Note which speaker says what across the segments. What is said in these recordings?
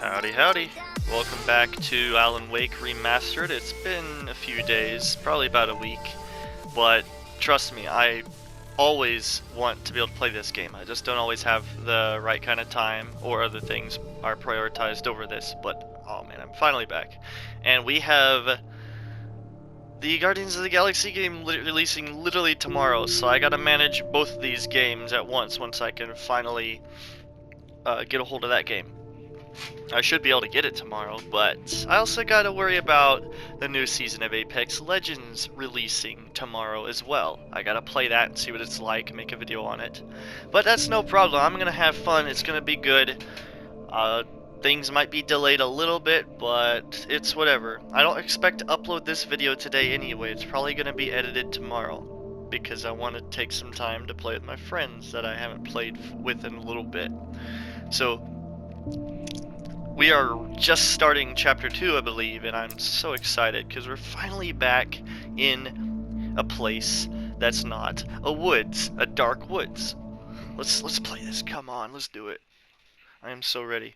Speaker 1: Howdy, howdy. Welcome back to Alan Wake Remastered. It's been a few days, probably about a week, but trust me, I always want to be able to play this game. I just don't always have the right kind of time, or other things are prioritized over this, but oh man, I'm finally back. And we have the Guardians of the Galaxy game releasing literally tomorrow, so I gotta manage both of these games at once I can finally get a hold of that game. I should be able to get it tomorrow, but I also gotta worry about the new season of Apex Legends releasing tomorrow as well. I gotta play that and see what it's like, make a video on it. But that's no problem, I'm gonna have fun, it's gonna be good. Things might be delayed a little bit, but it's whatever. I don't expect to upload this video today anyway, it's probably gonna be edited tomorrow. Because I want to take some time to play with my friends that I haven't played with in a little bit. So, we are just starting Chapter 2, I believe, and I'm so excited because we're finally back in a place that's not a woods, a dark woods. Let's play this. Come on, let's do it. I am so ready.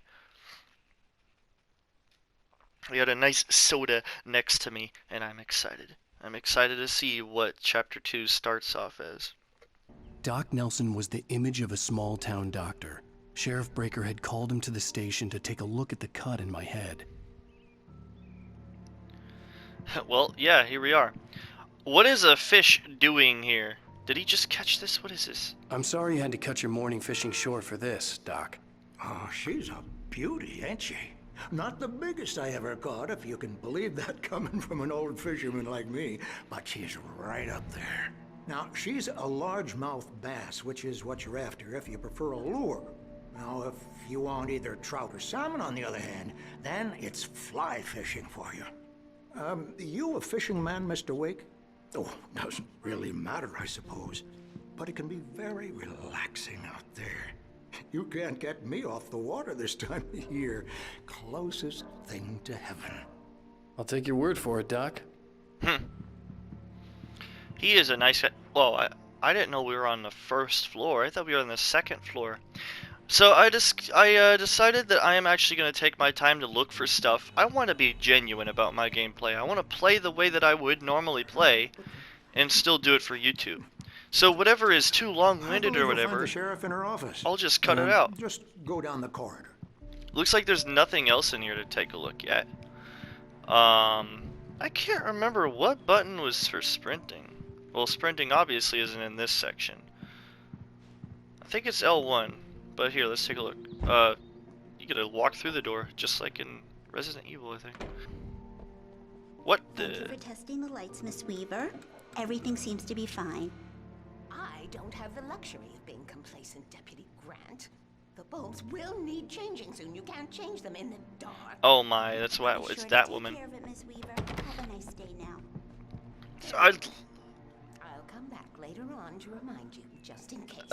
Speaker 1: We got a nice soda next to me, and I'm excited. I'm excited to see what Chapter 2 starts off as.
Speaker 2: Doc Nelson was the image of a small-town doctor. Sheriff Breaker had called him to the station to take a look at the cut in my head.
Speaker 1: Well, yeah, here we are. What is a fish doing here? Did he just catch this? What is this?
Speaker 2: I'm sorry you had to cut your morning fishing short for this, Doc.
Speaker 3: Oh, she's a beauty, ain't she? Not the biggest I ever caught, if you can believe that coming from an old fisherman like me, but she's right up there. Now, she's a largemouth bass, which is what you're after if you prefer a lure. Now, if you want either trout or salmon, on the other hand, then it's fly fishing for you. You a fishing man, Mr. Wake? Oh, doesn't really matter, I suppose. But it can be very relaxing out there. You can't get me off the water this time of year. Closest thing to heaven.
Speaker 2: I'll take your word for it, Doc.
Speaker 1: He is a nice guy. Well, I didn't know we were on the first floor. I thought we were on the second floor. So I decided that I am actually going to take my time to look for stuff. I want to be genuine about my gameplay. I want to play the way that I would normally play and still do it for YouTube. So whatever is too long-winded or whatever,
Speaker 3: The sheriff in her office.
Speaker 1: I'll just cut it out.
Speaker 3: Just go down the corridor.
Speaker 1: Looks like there's nothing else in here to take a look at. I can't remember what button was for sprinting. Well, sprinting obviously isn't in this section. I think it's L1. But here, let's take a look. You gotta walk through the door, just like in Resident Evil, I think. What the?
Speaker 4: Thank you for testing the lights, Miss Weaver. Everything seems to be fine.
Speaker 5: I don't have the luxury of being complacent, Deputy Grant. The bulbs will need changing soon. You can't change them in the dark.
Speaker 1: Oh my, that's why
Speaker 4: Be
Speaker 1: it's
Speaker 4: sure
Speaker 1: that
Speaker 4: to
Speaker 1: woman.
Speaker 4: Take care of it, Miss Weaver. Have a nice day now.
Speaker 1: I
Speaker 5: I'll come back later on to remind you, just in case.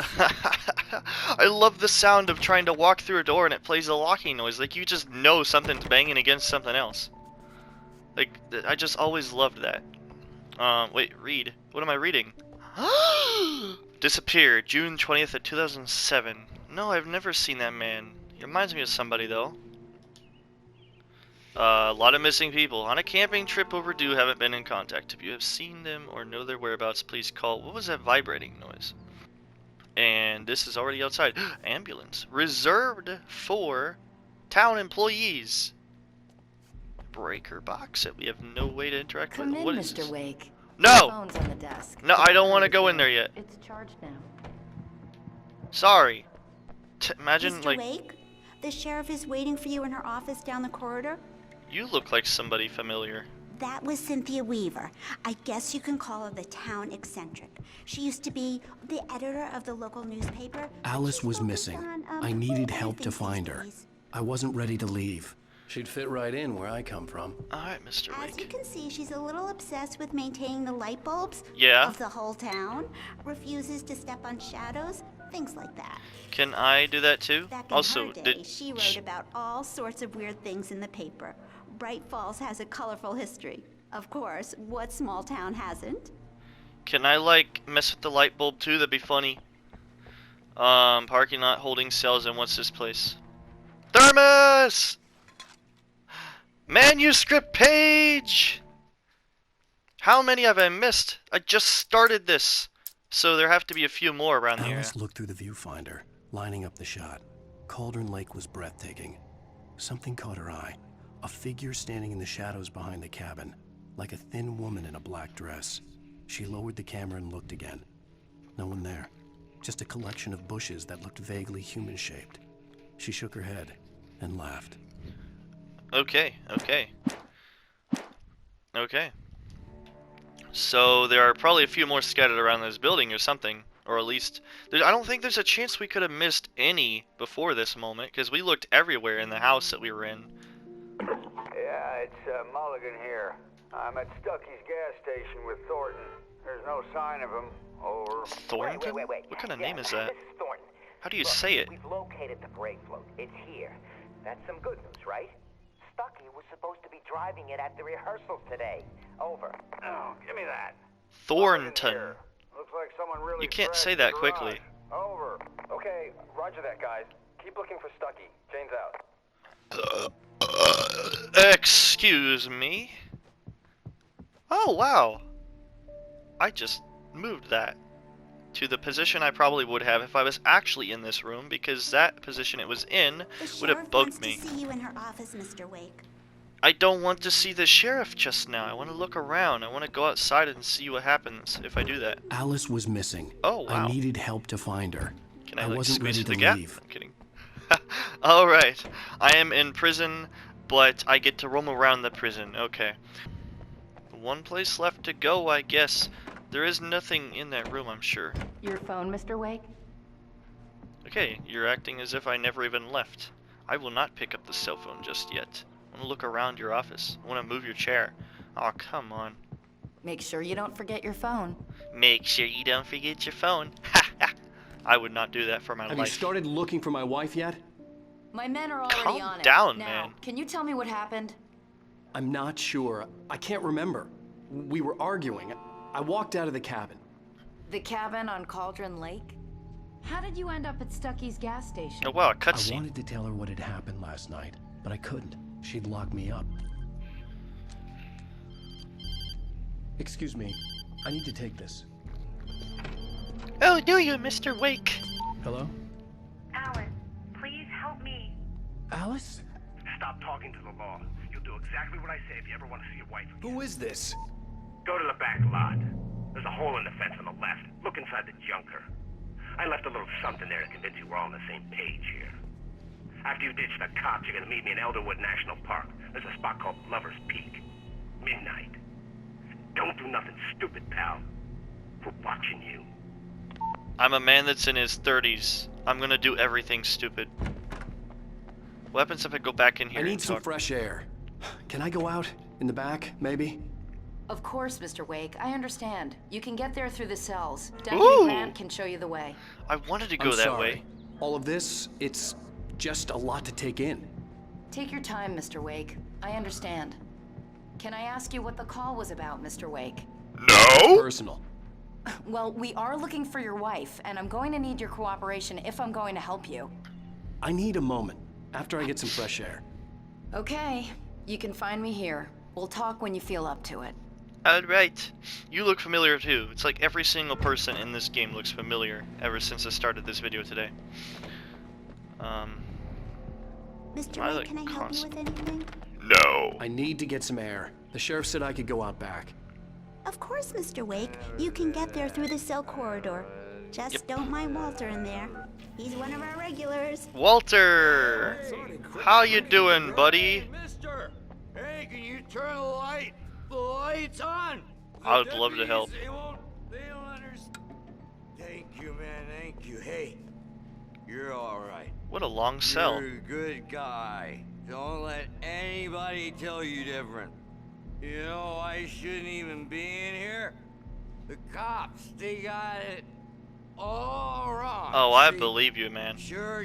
Speaker 1: I love the sound of trying to walk through a door and it plays a locking noise. Like you just know something's banging against something else. Like I just always loved that. Wait, read. What am I reading? Disappeared, June 20th of 2007. No, I've never seen that man. He reminds me of somebody though. A lot of missing people. On a camping trip overdue, haven't been in contact. If you have seen them or know their whereabouts, please call. What was that vibrating noise? And this is already outside. Ambulance. Reserved for town employees. Breaker box that we have no way to interact
Speaker 6: Come
Speaker 1: with.
Speaker 6: in,
Speaker 1: What is
Speaker 6: Mr.
Speaker 1: this?
Speaker 6: Wake.
Speaker 1: No!
Speaker 6: Phone's on the desk.
Speaker 1: No, I don't want to go in there yet.
Speaker 6: It's charged now.
Speaker 1: Sorry. Imagine,
Speaker 4: Mr.
Speaker 1: like,
Speaker 4: Wake, the sheriff is waiting for you in her office down the corridor.
Speaker 1: you look like somebody familiar.
Speaker 4: That was Cynthia Weaver. I guess you can call her the town eccentric. She used to be the editor of the local newspaper.
Speaker 2: Alice
Speaker 4: She's
Speaker 2: was
Speaker 4: focused
Speaker 2: missing.
Speaker 4: on,
Speaker 2: I needed
Speaker 4: other
Speaker 2: help to
Speaker 4: things
Speaker 2: find
Speaker 4: these
Speaker 2: her.
Speaker 4: days.
Speaker 2: I wasn't ready to leave. She'd fit right in where I come from.
Speaker 1: Alright, Mr.
Speaker 4: As you
Speaker 1: Wake.
Speaker 4: can see, she's a little obsessed with maintaining the light bulbs
Speaker 1: Yeah?
Speaker 4: of the whole town, refuses to step on shadows, things like that.
Speaker 1: Can I do that too?
Speaker 4: Back in
Speaker 1: Also,
Speaker 4: her day,
Speaker 1: did
Speaker 4: she wrote about all sorts of weird things in the paper. Bright Falls has a colorful history. Of course, what small town hasn't?
Speaker 1: Can I like mess with the light bulb too? That'd be funny. Parking lot holding cells, and what's this place? Thermos! Manuscript page! How many have I missed? I just started this. So there have to be a few more around here.
Speaker 2: Alice looked through the viewfinder, lining up the shot. Cauldron Lake was breathtaking. Something caught her eye. A figure standing in the shadows behind the cabin, like a thin woman in a black dress. She lowered the camera and looked again. No one there. Just a collection of bushes that looked vaguely human-shaped. She shook her head and laughed.
Speaker 1: Okay. So there are probably a few more scattered around this building or something. Or at least, I don't think there's a chance we could have missed any before this moment, because we looked everywhere in the house that we were in.
Speaker 6: Yeah, it's Mulligan here. I'm at Stucky's gas station with Thornton. There's no sign of him. Over.
Speaker 1: Thornton?
Speaker 7: Wait.
Speaker 1: What kind of
Speaker 7: Yeah,
Speaker 1: name is that?
Speaker 7: This is Thornton.
Speaker 1: How do you
Speaker 7: Look,
Speaker 1: say it?
Speaker 7: We've located the brake float. It's here. That's some good news, right? Stucky was supposed to be driving it at the rehearsal today. Over.
Speaker 6: Oh, give me that.
Speaker 1: Thornton.
Speaker 6: Here. Looks like someone really
Speaker 1: You can't
Speaker 6: trashed
Speaker 1: say
Speaker 6: the
Speaker 1: that
Speaker 6: garage.
Speaker 1: quickly.
Speaker 6: Over.
Speaker 8: Okay, roger that, guys. Keep looking for Stucky. Jane's out.
Speaker 1: Excuse me? Oh, wow. I just moved that to the position I probably would have if I was actually in this room, because that position it was in
Speaker 4: The
Speaker 1: would have
Speaker 4: sheriff
Speaker 1: bugged
Speaker 4: wants
Speaker 1: me.
Speaker 4: to see you in her office, Mr. Wake.
Speaker 1: I don't want to see the sheriff just now. I want to look around. I want to go outside and see what happens if I do that.
Speaker 2: Alice was missing.
Speaker 1: Oh, wow.
Speaker 2: I needed help to find her.
Speaker 1: Can I,
Speaker 2: I
Speaker 1: like,
Speaker 2: wasn't
Speaker 1: squeeze
Speaker 2: ready
Speaker 1: through
Speaker 2: to
Speaker 1: the gap?
Speaker 2: leave.
Speaker 1: I'm kidding. Alright. I am in prison, but I get to roam around the prison. Okay. One place left to go, I guess. There is nothing in that room, I'm sure.
Speaker 9: Your phone, Mr. Wake?
Speaker 1: Okay, you're acting as if I never even left. I will not pick up the cell phone just yet. I want to look around your office. I want to move your chair. Oh, come on.
Speaker 9: Make sure you don't forget your phone.
Speaker 1: Make sure you don't forget your phone. Ha ha! I would not do that for my
Speaker 2: Have
Speaker 1: life.
Speaker 2: you started looking for my wife yet?
Speaker 9: My men are already
Speaker 1: Calm
Speaker 9: on it.
Speaker 1: down,
Speaker 9: now,
Speaker 1: man.
Speaker 9: Can you tell me what happened?
Speaker 2: I'm not sure. I can't remember. We were arguing. I walked out of the cabin.
Speaker 9: The cabin on Cauldron Lake? How did you end up at Stucky's gas station?
Speaker 1: Oh wow, a
Speaker 2: I
Speaker 1: cutscene.
Speaker 2: wanted to tell her what had happened last night, but I couldn't. She'd lock me up. Excuse me. I need to take this.
Speaker 1: Oh, do you, Mr. Wake?
Speaker 2: Hello?
Speaker 10: Alan, please help me.
Speaker 2: Alice?
Speaker 8: Stop talking to the law. You'll do exactly what I say if you ever want to see your wife again.
Speaker 2: Who is this?
Speaker 8: Go to the back lot. There's a hole in the fence on the left. Look inside the junker. I left a little something there to convince you we're all on the same page here. After you ditch the cops, you're gonna meet me in Elderwood National Park. There's a spot called Lover's Peak. Midnight. Don't do nothing stupid, pal. We're watching you.
Speaker 1: I'm a man that's in his 30s. I'm gonna do everything stupid. What happens if I go back in here
Speaker 2: I need
Speaker 1: and
Speaker 2: some
Speaker 1: talk?
Speaker 2: fresh air. Can I go out? In the back, maybe?
Speaker 9: Of course, Mr. Wake. I understand. You can get there through the cells. Deputy
Speaker 1: Ooh.
Speaker 9: Grant can show you the way.
Speaker 1: I wanted to go
Speaker 2: I'm
Speaker 1: that
Speaker 2: sorry.
Speaker 1: way.
Speaker 2: All of this, it's just a lot to take in.
Speaker 9: Take your time, Mr. Wake. I understand. Can I ask you what the call was about, Mr. Wake?
Speaker 2: Personal.
Speaker 9: Well, we are looking for your wife, and I'm going to need your cooperation if I'm going to help you.
Speaker 2: I need a moment, after I get some fresh air.
Speaker 9: Okay, you can find me here. We'll talk when you feel up to it.
Speaker 1: Alright. You look familiar too. It's like every single person in this game looks familiar ever since I started this video today.
Speaker 4: Mr.
Speaker 1: I
Speaker 4: Wake,
Speaker 1: like
Speaker 4: can I help you with anything?
Speaker 1: No.
Speaker 2: I need to get some air. The sheriff said I could go out back.
Speaker 4: Of course, Mr. Wake. You can get there through the cell corridor. Just don't mind Walter in there. He's one of our regulars.
Speaker 1: Walter! How you doing, buddy?
Speaker 3: Hey, mister! Hey, can you turn the light? The light's on! The
Speaker 1: I would love to help.
Speaker 3: deputies, they don't understand. Thank you, man, thank you. Hey, you're alright.
Speaker 1: What a long cell.
Speaker 3: You're a good guy. Don't let anybody tell you different. You know, I shouldn't even be in here. The cops, they got it all wrong.
Speaker 1: Oh, I
Speaker 3: See?
Speaker 1: believe you, man.
Speaker 3: Sure,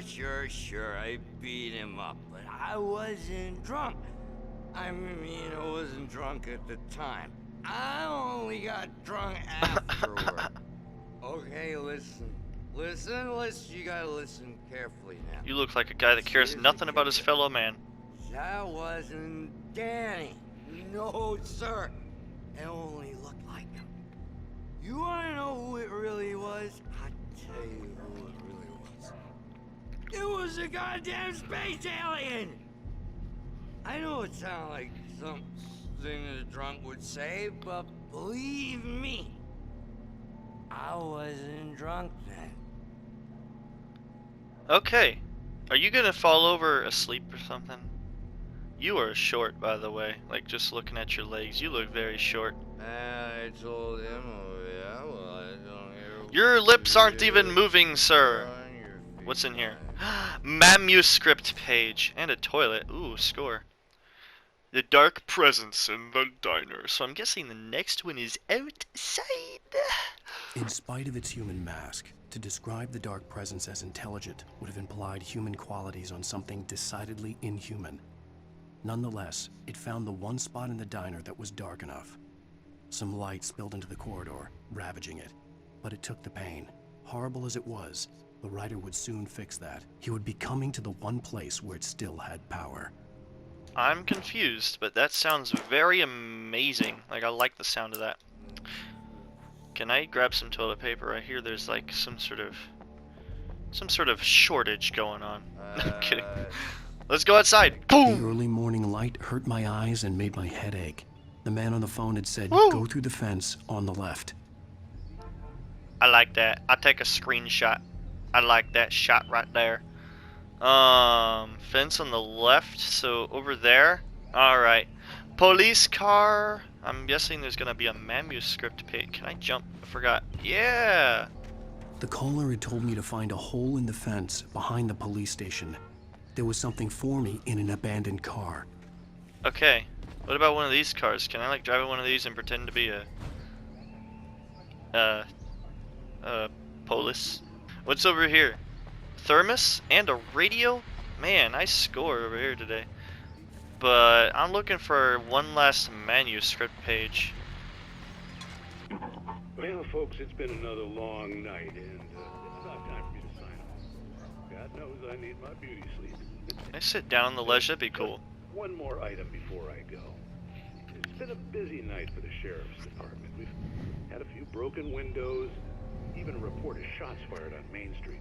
Speaker 3: I beat him up, but I wasn't drunk. I mean, I wasn't drunk at the time. I only got drunk afterward. Okay, listen, you gotta listen carefully now.
Speaker 1: You look like a guy that cares nothing about his fellow man.
Speaker 11: That wasn't Danny. No, sir. It only looked like him. You wanna know who it really was? I'll tell you who it really was. It was a goddamn space alien! I know it sounds like something a drunk would say, but believe me, I wasn't drunk then.
Speaker 1: Okay. Are you gonna fall over asleep or something? You are short, by the way. Like, just looking at your legs, you look very short.
Speaker 11: I told him, oh yeah, well, I don't hear.
Speaker 1: Your lips aren't even moving, sir. What's in here? Manuscript page. And a toilet. Ooh, score. The dark presence in the diner. So I'm guessing the next one is outside.
Speaker 2: In spite of its human mask, to describe the dark presence as intelligent would have implied human qualities on something decidedly inhuman. Nonetheless, it found the one spot in the diner that was dark enough. Some light spilled into the corridor, ravaging it. But it took the pain. Horrible as it was, the writer would soon fix that. He would be coming to the one place where it still had power.
Speaker 1: I'm confused, but that sounds very amazing. Like, I like the sound of that. Can I grab some toilet paper? I hear there's like some sort of shortage going on. No, I'm kidding. Let's go outside. Boom!
Speaker 2: The early morning light hurt my eyes and made my head ache. The man on the phone had said,
Speaker 1: Woo!
Speaker 2: Go through the fence on the left.
Speaker 1: I like that. I'll take a screenshot. I like that shot right there. Fence on the left, so over there. Alright. Police car. I'm guessing there's gonna be a manuscript page. Can I jump? I forgot. Yeah!
Speaker 2: The caller had told me to find a hole in the fence behind the police station. There was something for me in an abandoned car.
Speaker 1: Okay. What about one of these cars? Can I like drive in one of these and pretend to be a police? What's over here? Thermos and a radio? Man, I score over here today. But I'm looking for one last manuscript page.
Speaker 12: Well, folks, it's been another long night, and it's about time for me to sign off. God knows I need my beauty sleep.
Speaker 1: Can I sit down on the ledge? That'd be cool.
Speaker 12: One more item before I go. It's been a busy night for the sheriff's department. We've had a few broken windows, even a report of shots fired on Main Street.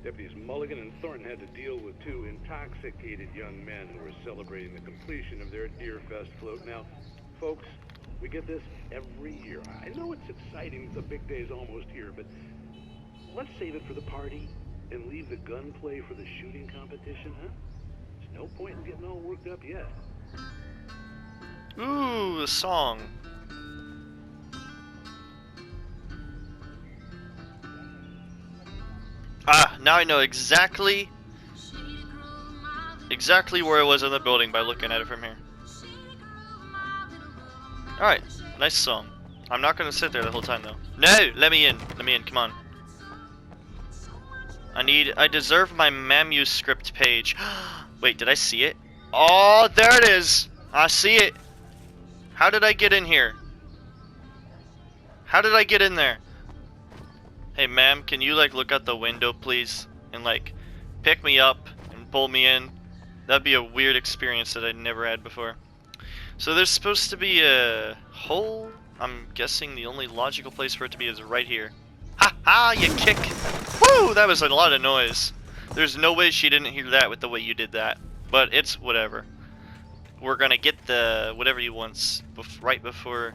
Speaker 12: Deputies Mulligan and Thornton had to deal with two intoxicated young men who were celebrating the completion of their Deer Fest float. Now, folks, we get this every year. I know it's exciting, the big day's almost here, but let's save it for the party and leave the gunplay for the shooting competition, huh? There's no point in getting all worked up yet.
Speaker 1: Ooh, a song. Ah, now I know exactly where I was in the building by looking at it from here. Alright, nice song. I'm not gonna sit there the whole time though. No! Let me in, come on. I deserve my manuscript page. Wait, did I see it? Oh, there it is! I see it! How did I get in here? How did I get in there? Hey ma'am, can you like look out the window please? And like pick me up and pull me in? That'd be a weird experience that I'd never had before. So there's supposed to be a hole. I'm guessing the only logical place for it to be is right here. Ha ha, you kick! Woo! That was a lot of noise. There's no way she didn't hear that with the way you did that. But it's whatever. We're gonna get the whatever you want right before.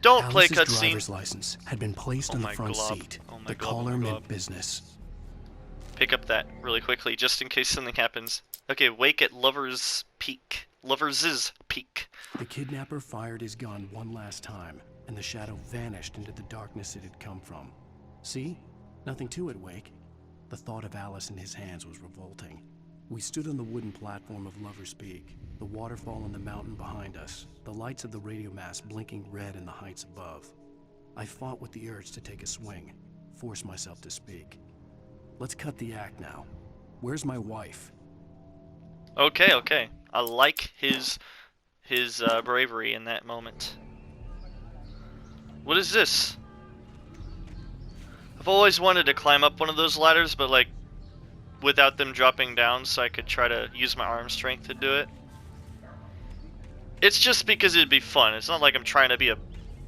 Speaker 1: Don't play cutscene.
Speaker 2: Driver's license had been placed on the front seat. The caller meant business.
Speaker 1: Pick up that really quickly, just in case something happens. Okay, wake at Lover's Peak. Lover's Peak.
Speaker 2: The kidnapper fired his gun one last time, and the shadow vanished into the darkness it had come from. See? Nothing to it, Wake. The thought of Alice in his hands was revolting. We stood on the wooden platform of Lover's Peak, the waterfall on the mountain behind us, the lights of the radio mast blinking red in the heights above. I fought with the urge to take a swing, force myself to speak. Let's cut the act now. Where's my wife?
Speaker 1: Okay. I like his bravery in that moment. What is this? I've always wanted to climb up one of those ladders, but like, without them dropping down so I could try to use my arm strength to do it. It's just because it'd be fun. It's not like I'm trying to be a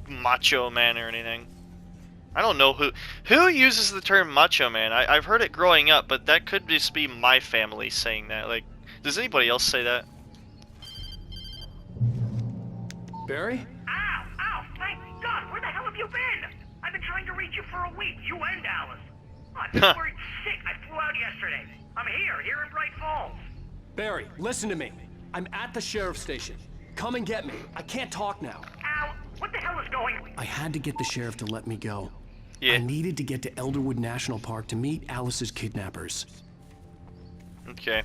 Speaker 1: macho man or anything. I don't know who uses the term macho man. I've heard it growing up, but that could just be my family saying that. Like, does anybody else say that?
Speaker 2: Barry?
Speaker 8: Ow! Ow! Thank God! Where the hell have you been? I've been trying to reach you for a week. You and Alice. Oh, I've been worried sick. I flew out yesterday. I'm here in Bright Falls.
Speaker 2: Barry, listen to me. I'm at the sheriff's station. Come and get me. I can't talk now.
Speaker 8: Al, what the hell is going on?
Speaker 2: I had to get the sheriff to let me go.
Speaker 1: Yeah.
Speaker 2: I needed to get to Elderwood National Park to meet Alice's kidnappers.
Speaker 1: Okay.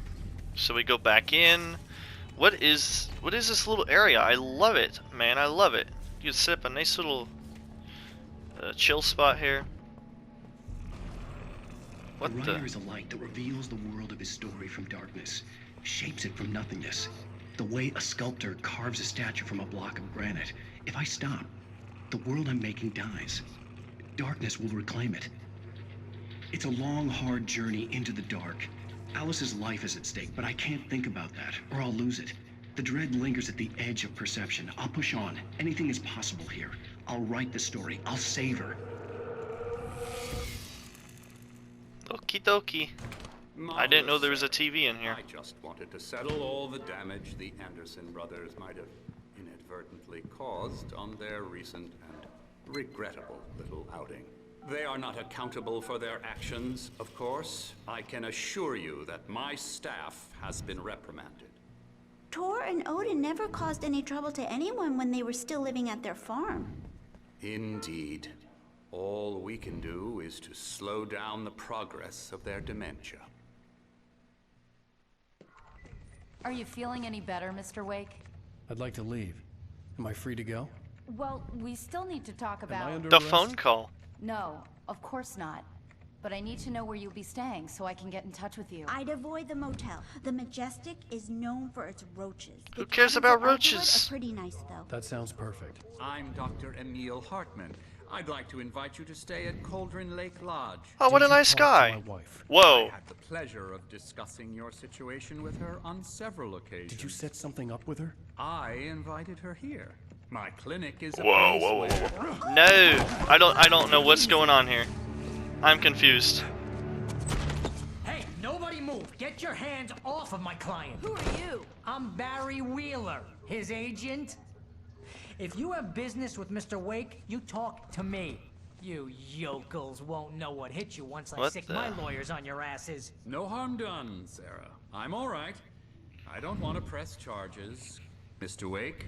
Speaker 1: So we go back in. What is this little area? I love it, man. I love it. You can set up a nice little chill spot here. What
Speaker 2: the
Speaker 1: the?
Speaker 2: writer is a light that reveals the world of his story from darkness, shapes it from nothingness. The way a sculptor carves a statue from a block of granite. If I stop, the world I'm making dies. Darkness will reclaim it. It's a long, hard journey into the dark. Alice's life is at stake, but I can't think about that, or I'll lose it. The dread lingers at the edge of perception. I'll push on. Anything is possible here. I'll write the story. I'll save her.
Speaker 1: Okie dokie. I didn't know there was a TV in here.
Speaker 13: I just wanted to settle all the damage the Anderson brothers might have inadvertently caused on their recent and regrettable little outing. They are not accountable for their actions, of course. I can assure you that my staff has been reprimanded.
Speaker 4: Tor and Odin never caused any trouble to anyone when they were still living at their farm.
Speaker 13: Indeed. All we can do is to slow down the progress of their dementia.
Speaker 9: Are you feeling any better, Mr. Wake?
Speaker 2: I'd like to leave. Am I free to go?
Speaker 9: Well, we still need to talk about...
Speaker 1: The phone call.
Speaker 9: No, of course not. But I need to know where you'll be staying so I can get in touch with you.
Speaker 4: I'd avoid the motel. The Majestic is known for its roaches.
Speaker 1: Who cares about roaches?
Speaker 4: Elderwood are pretty nice, though.
Speaker 2: That sounds perfect.
Speaker 14: I'm Dr. Emil Hartman. I'd like to invite you to stay at Cauldron Lake Lodge.
Speaker 1: Oh, what a nice guy. Whoa.
Speaker 14: I had the pleasure of discussing your situation with her on several occasions.
Speaker 2: Did you set something up with her?
Speaker 14: I invited her here. My clinic is a
Speaker 1: Whoa,
Speaker 14: place
Speaker 1: whoa,
Speaker 14: where...
Speaker 1: whoa, whoa. No, I don't know what's going on here. I'm confused.
Speaker 15: Hey, nobody move. Get your hands off of my client.
Speaker 5: Who are you?
Speaker 15: I'm Barry Wheeler, his agent. If you have business with Mr. Wake, you talk to me. You yokels won't know what hit you once I stick my lawyers on your asses.
Speaker 14: No harm done, Sarah. I'm all right. I don't want to press charges. Mr. Wake,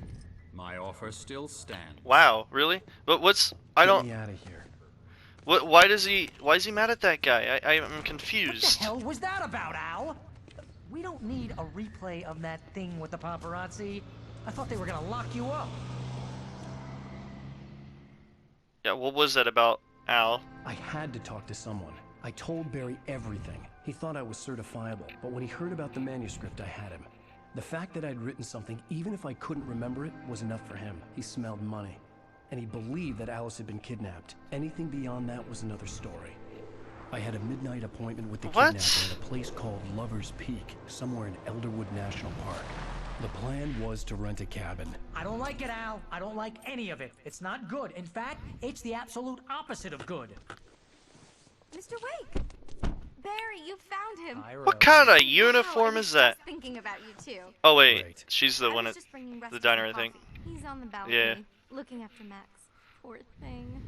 Speaker 14: my offer still stands.
Speaker 1: Wow, really? But what's... I don't...
Speaker 2: Get me out of here.
Speaker 1: Why is he mad at that guy? I'm confused.
Speaker 15: What the hell was that about, Al? We don't need a replay of that thing with the paparazzi. I thought they were gonna lock you up.
Speaker 1: Yeah, what was that about, Al?
Speaker 2: I had to talk to someone. I told Barry everything. He thought I was certifiable, but when he heard about the manuscript, I had him. The fact that I'd written something, even if I couldn't remember it, was enough for him. He smelled money. And he believed that Alice had been kidnapped. Anything beyond that was another story. I had a midnight appointment with the kidnapper at a place called Lover's Peak, somewhere in Elderwood National Park. The plan was to rent a cabin.
Speaker 15: I don't like it, Al. I don't like any of it. It's not good. In fact, it's the absolute opposite of good.
Speaker 16: Mr. Wake! Barry, you found him.
Speaker 1: What kind of uniform is that?
Speaker 16: Thinking about you too.
Speaker 1: Oh wait, she's the one at
Speaker 16: Just bringing Rusty
Speaker 1: the diner, I
Speaker 16: some
Speaker 1: think.
Speaker 16: coffee. He's on the balcony,
Speaker 1: Yeah.
Speaker 16: looking after Max. Poor thing.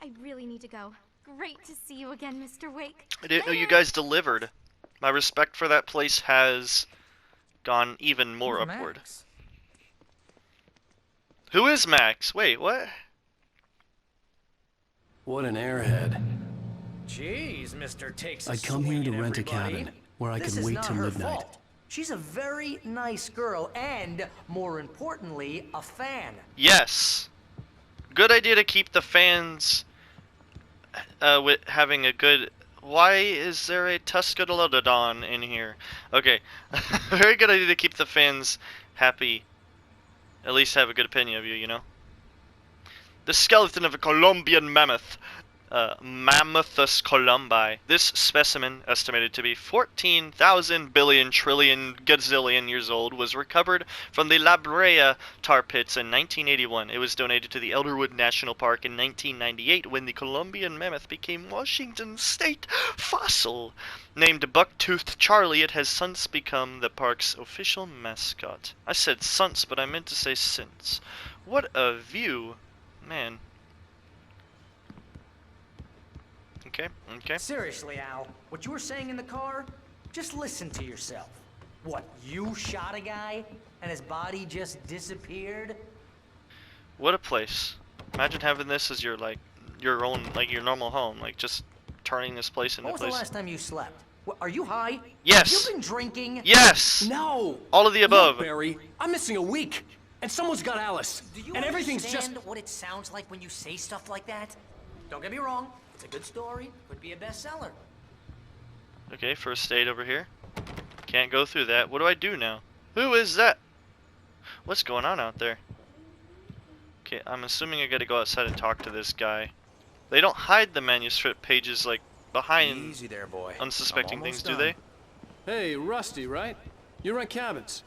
Speaker 16: I really need to go. Great to see you again, Mr. Wake.
Speaker 1: I didn't know you guys delivered. My respect for that place has gone even more upward.
Speaker 15: Max?
Speaker 1: Who is Max? Wait, what?
Speaker 2: What an airhead.
Speaker 15: Jeez, Mr. Takes a
Speaker 2: I'd come here to
Speaker 15: swing at
Speaker 2: rent a
Speaker 15: everybody.
Speaker 2: cabin where I
Speaker 15: This
Speaker 2: could
Speaker 15: is
Speaker 2: wait
Speaker 15: not
Speaker 2: till
Speaker 15: her
Speaker 2: midnight.
Speaker 15: fault. She's a very nice girl and, more importantly, a fan.
Speaker 1: Yes. Good idea to keep the fans with having a good... Why is there a Tuscaloosadon in here? Okay. Very good idea to keep the fans happy. At least have a good opinion of you, you know? The skeleton of a Colombian mammoth. Mammuthus columbi. This specimen, estimated to be 14,000 billion trillion gazillion years old, was recovered from the La Brea tar pits in 1981. It was donated to the Elderwood National Park in 1998 when the Columbian mammoth became Washington State fossil. Named Bucktoothed Charlie, it has since become the park's official mascot. I said since, but I meant to say since. What a view. Man. Okay.
Speaker 15: Seriously, Al, what you were saying in the car, just listen to yourself. What, you shot a guy and his body just disappeared?
Speaker 1: What a place. Imagine having this as your own, your normal home, just turning this place into a place.
Speaker 15: When was the last time you slept? Are you high?
Speaker 1: Yes.
Speaker 15: Have you been drinking?
Speaker 1: Yes.
Speaker 2: No.
Speaker 1: All of the above.
Speaker 2: Look, Barry, I'm missing a week, and someone's got Alice.
Speaker 15: Do you
Speaker 2: and everything's
Speaker 15: understand
Speaker 2: just
Speaker 15: what it sounds like when you say stuff like that? Don't get me wrong. It's a good story. Could be a bestseller.
Speaker 1: Okay, first aid over here. Can't go through that. What do I do now? Who is that? What's going on out there? Okay, I'm assuming I gotta go outside and talk to this guy. They don't hide the manuscript pages behind
Speaker 17: Easy there, boy.
Speaker 1: unsuspecting things, do
Speaker 17: done.
Speaker 1: they?
Speaker 2: Hey, Rusty, right? You rent cabins.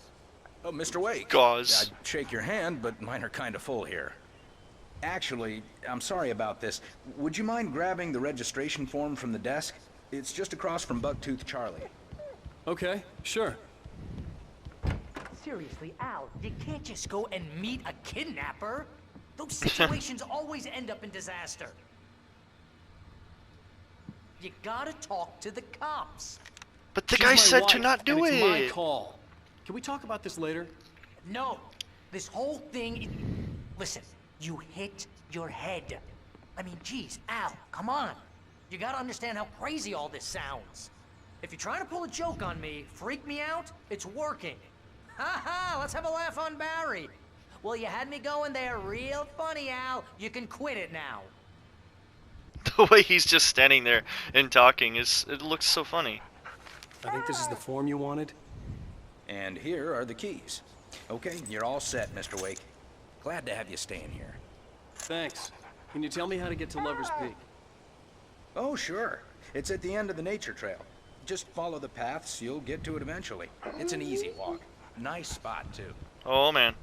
Speaker 17: Oh, Mr. Wake.
Speaker 1: Gauze.
Speaker 17: I'd shake your hand, but mine are kind of full here. Actually, I'm sorry about this. Would you mind grabbing the registration form from the desk? It's just across from Bucktooth Charlie.
Speaker 2: Okay, sure.
Speaker 15: Seriously, Al, you can't just go and meet a kidnapper. Those situations always end up in disaster. You gotta talk to the cops.
Speaker 1: But the
Speaker 2: She's
Speaker 1: guy
Speaker 2: my
Speaker 1: said to
Speaker 2: wife,
Speaker 1: not do
Speaker 2: and
Speaker 1: it.
Speaker 2: It's my call. Can we talk about this later?
Speaker 15: No, this whole thing. Listen, you hit your head. I mean, geez, Al, come on. You gotta understand how crazy all this sounds. If you're trying to pull a joke on me, freak me out, it's working. Ha ha, let's have a laugh on Barry. Well, you had me going there real funny, Al. You can quit it now.
Speaker 1: The way he's just standing there and talking it looks so funny.
Speaker 2: I think this is the form you wanted.
Speaker 17: And here are the keys. Okay, you're all set, Mr. Wake. Glad to have you staying here.
Speaker 2: Thanks. Can you tell me how to get to Lover's Peak?
Speaker 17: Oh, sure. It's at the end of the nature trail. Just follow the paths, you'll get to it eventually. It's an easy walk. Nice spot, too.
Speaker 1: Oh man.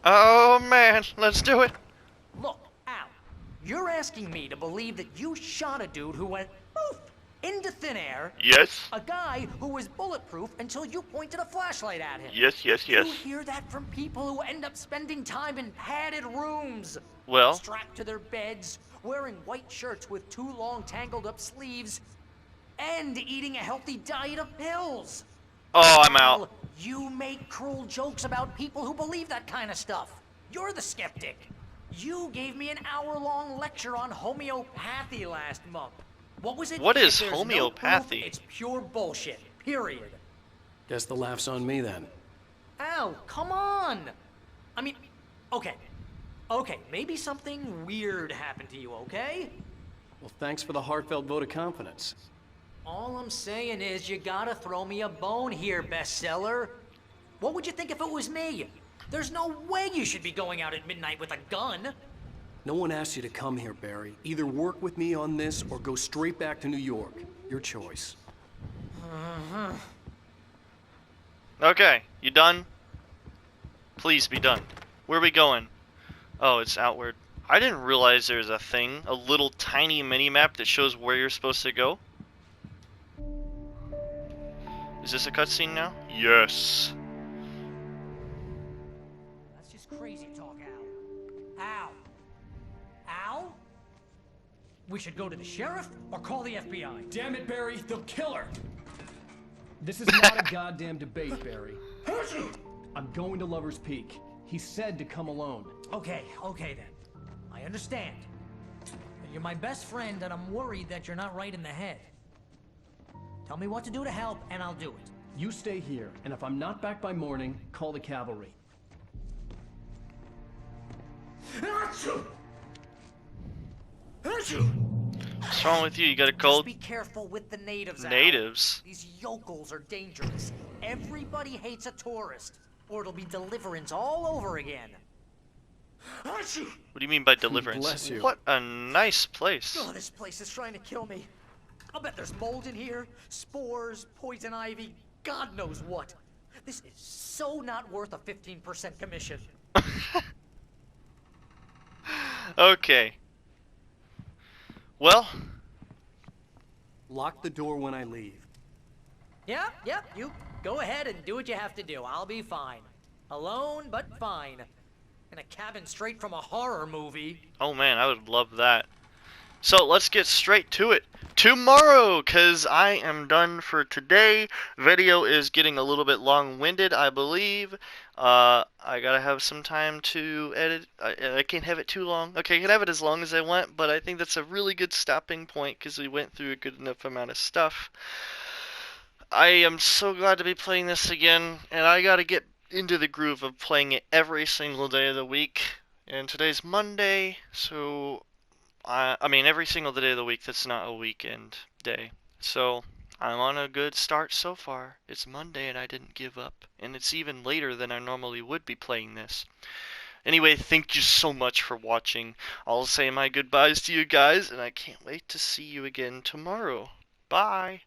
Speaker 1: Oh man, let's do it.
Speaker 15: Look, Al, you're asking me to believe that you shot a dude who went poof into thin air.
Speaker 1: Yes.
Speaker 15: A guy who was bulletproof until you pointed a flashlight at him.
Speaker 1: Yes.
Speaker 15: You hear that from people who end up spending time in padded rooms.
Speaker 1: Well.
Speaker 15: Strapped to their beds, wearing white shirts with too long tangled up sleeves, and eating a healthy diet of pills.
Speaker 1: Oh, I'm out.
Speaker 15: You make cruel jokes about people who believe that kind of stuff. You're the skeptic. You gave me an hour-long lecture on homeopathy last month. What was it?
Speaker 1: What is
Speaker 15: If there's no
Speaker 1: homeopathy?
Speaker 15: proof, it's pure bullshit. Period.
Speaker 2: Guess the laugh's on me then.
Speaker 15: Al, come on. I mean, okay, maybe something weird happened to you, okay?
Speaker 2: Well, thanks for the heartfelt vote of confidence.
Speaker 15: All I'm saying is you gotta throw me a bone here, bestseller. What would you think if it was me? There's no way you should be going out at midnight with a gun.
Speaker 2: No one asked you to come here, Barry. Either work with me on this or go straight back to New York. Your choice.
Speaker 1: Okay, you done? Please be done. Where are we going? Oh, it's outward. I didn't realize there's a thing, a little tiny mini-map that shows where you're supposed to go. Is this a cutscene now? Yes.
Speaker 15: That's just crazy talk, Al. Al? We should go to the sheriff or call the FBI.
Speaker 2: Damn it, Barry, they'll kill her! This is not a goddamn debate, Barry. I'm going to Lover's Peak. He said to come alone.
Speaker 15: Okay then. I understand. You're my best friend and I'm worried that you're not right in the head. Tell me what to do to help and I'll do it.
Speaker 2: You stay here, and if I'm not back by morning, call the cavalry.
Speaker 1: What's wrong with you? You got a cold?
Speaker 15: Just be careful with the natives.
Speaker 1: Natives?
Speaker 15: Al. These yokels are dangerous. Everybody hates a tourist, or it'll be Deliverance all over again.
Speaker 11: Archie!
Speaker 1: What do you mean by deliverance?
Speaker 2: Bless you.
Speaker 1: What a nice place.
Speaker 15: Oh, this place is trying to kill me. I'll bet there's mold in here, spores, poison ivy, God knows what. This is so not worth a 15% commission.
Speaker 1: Okay. Well.
Speaker 2: Lock the door when I leave.
Speaker 15: Yep, you go ahead and do what you have to do. I'll be fine. Alone, but fine. In a cabin straight from a horror movie.
Speaker 1: Oh man, I would love that. So let's get straight to it. Tomorrow, because I am done for today. Video is getting a little bit long-winded, I believe. I gotta have some time to edit. I can't have it too long. Okay, I can have it as long as I want, but I think that's a really good stopping point because we went through a good enough amount of stuff. I am so glad to be playing this again, and I gotta get into the groove of playing it every single day of the week. And today's Monday, so I mean every single day of the week that's not a weekend day. So I'm on a good start so far. It's Monday and I didn't give up, and it's even later than I normally would be playing this. Anyway, thank you so much for watching. I'll say my goodbyes to you guys, and I can't wait to see you again tomorrow. Bye.